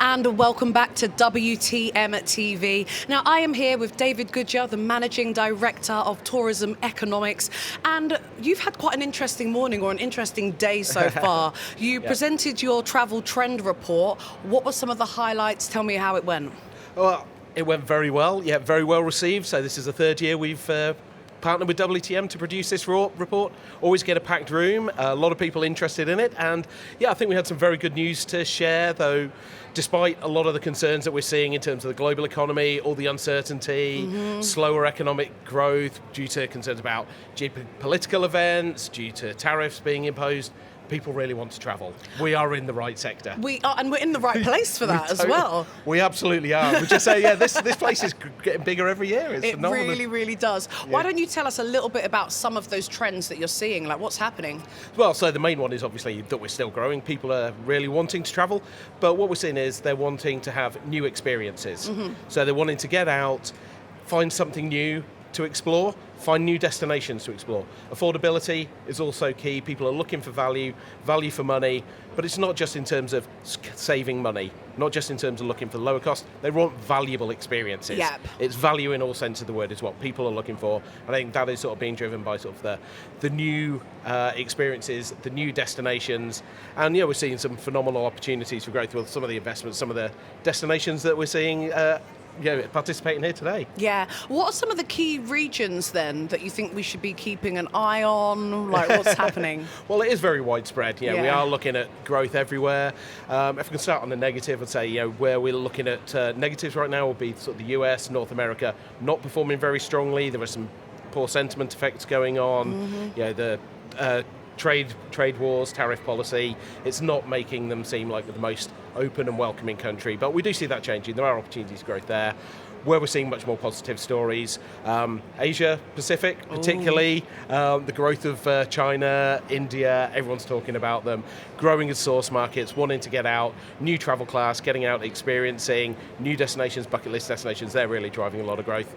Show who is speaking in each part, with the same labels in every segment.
Speaker 1: and welcome back to WTM TV. Now, I am here with David Goodger, the Managing Director of Tourism Economics, and you've had quite an interesting morning or an interesting day so far. You presented your travel trend report. What were some of the highlights? Tell me how it went.
Speaker 2: Well, it went very well. Yeah, very well received. So this is the third year we've partnered with WTM to produce this report. Always get a packed room, a lot of people interested in it, and yeah, I think we had some very good news to share, though despite a lot of the concerns that we're seeing in terms of the global economy, all the uncertainty, slower economic growth due to concerns about geopolitical events, due to tariffs being imposed, people really want to travel. We are in the right sector.
Speaker 1: We are, and we're in the right place for that as well.
Speaker 2: We absolutely are. We just say, yeah, this place is getting bigger every year. It's phenomenal.
Speaker 1: Really, really does. Yeah. Why don't you tell us a little bit about some of those trends that you're seeing? Like, what's happening?
Speaker 2: Well, so the main one is obviously that we're still growing. People are really wanting to travel, but what we're seeing is they're wanting to have new experiences. So they're wanting to get out, find something new to explore, find new destinations to explore. Affordability is also key. People are looking for value for money, but it's not just in terms of saving money, not just in terms of looking for lower cost. They want valuable experiences.
Speaker 1: Yep.
Speaker 2: It's value in all sense of the word is what people are looking for. I think that is sort of being driven by sort of the new experiences, the new destinations, and yeah, we're seeing some phenomenal opportunities for growth with some of the investments, some of the destinations that we're seeing participating here today.
Speaker 1: Yeah. What are some of the key regions then that you think we should be keeping an eye on? Like, what's happening?
Speaker 2: Well, it is very widespread. Yeah, we are looking at growth everywhere. If we can start on the negative, I'd say where we're looking at negatives right now will be sort of the US, North America, not performing very strongly. There are some poor sentiment effects going on. The trade wars, tariff policy, it's not making them seem like the most open and welcoming country, but we do see that changing. There are opportunities for growth there. Where we're seeing much more positive stories, Asia Pacific particularly, the growth of China, India, everyone's talking about them, growing as source markets, wanting to get out, new travel class, getting out, experiencing new destinations, bucket list destinations, they're really driving a lot of growth.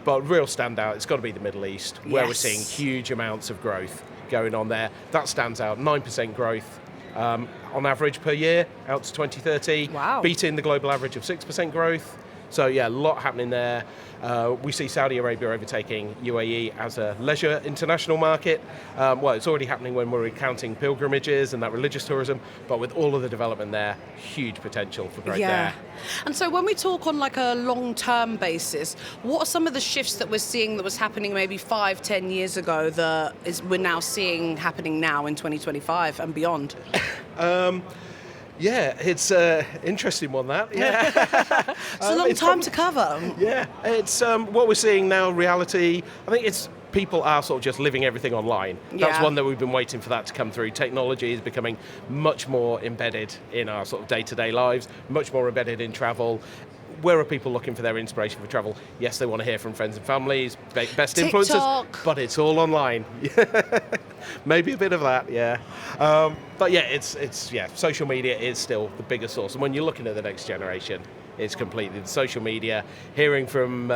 Speaker 2: But real standout, it's got to be the Middle East, where we're seeing huge amounts of growth going on there. That stands out, 9% growth on average per year out to 2030, beating the global average of 6% growth. So yeah, a lot happening there. We see Saudi Arabia overtaking UAE as a leisure international market. Well, it's already happening when we're counting pilgrimages and that religious tourism, but with all of the development there, huge potential for growth there.
Speaker 1: And so when we talk on like a long-term basis, what are some of the shifts that we're seeing that was happening maybe 5-10 years ago that we're now seeing happening now in 2025 and beyond?
Speaker 2: Yeah, it's an interesting one, that. Yeah.
Speaker 1: It's a long time to cover.
Speaker 2: Yeah, it's what we're seeing now, reality. I think it's people are sort of just living everything online. That's one that we've been waiting for that to come through. Technology is becoming much more embedded in our sort of day-to-day lives, much more embedded in travel. Where are people looking for their inspiration for travel? Yes, they want to hear from friends and families, best influencers, but it's all online. Maybe a bit of that, yeah. But yeah, it's social media is still the biggest source. And when you're looking at the next generation, it's completely the social media, hearing from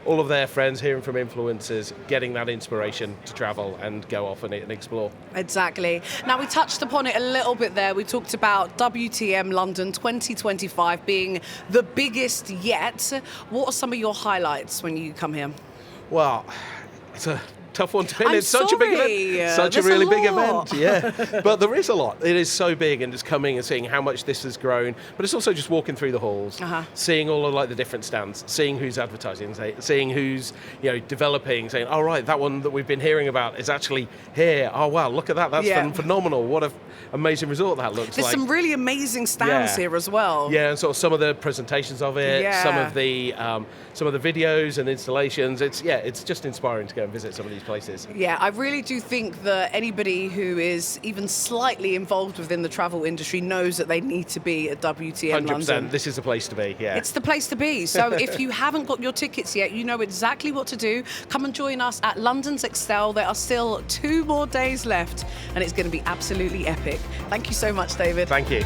Speaker 2: all of their friends, hearing from influencers, getting that inspiration to travel and go off and explore.
Speaker 1: Exactly. Now, we touched upon it a little bit there. We talked about WTM London 2025 being the biggest yet. What are some of your highlights when you come here?
Speaker 2: Well, it's a tough one to pin.
Speaker 1: It's
Speaker 2: such a big event. Such a really big event, yeah. But there is a lot. It is so big, and it's coming and seeing how much this has grown. But it's also just walking through the halls, seeing all of like the different stands, seeing who's advertising, seeing who's developing, saying, "Oh right, that one that we've been hearing about is actually here. Oh wow, look at that. That's phenomenal. What an amazing resort that looks like."
Speaker 1: There's some really amazing stands here as well.
Speaker 2: Yeah, and sort of some of the presentations of it, some of the videos and installations. It's just inspiring to go and visit some of these places.
Speaker 1: Yeah, I really do think that anybody who is even slightly involved within the travel industry knows that they need to be at WTM 100%, London.
Speaker 2: This is the place to be, yeah.
Speaker 1: It's the place to be. So if you haven't got your tickets yet, you know exactly what to do. Come and join us at London's Excel. There are still 2 more days left, and it's going to be absolutely epic. Thank you so much, David.
Speaker 2: Thank you.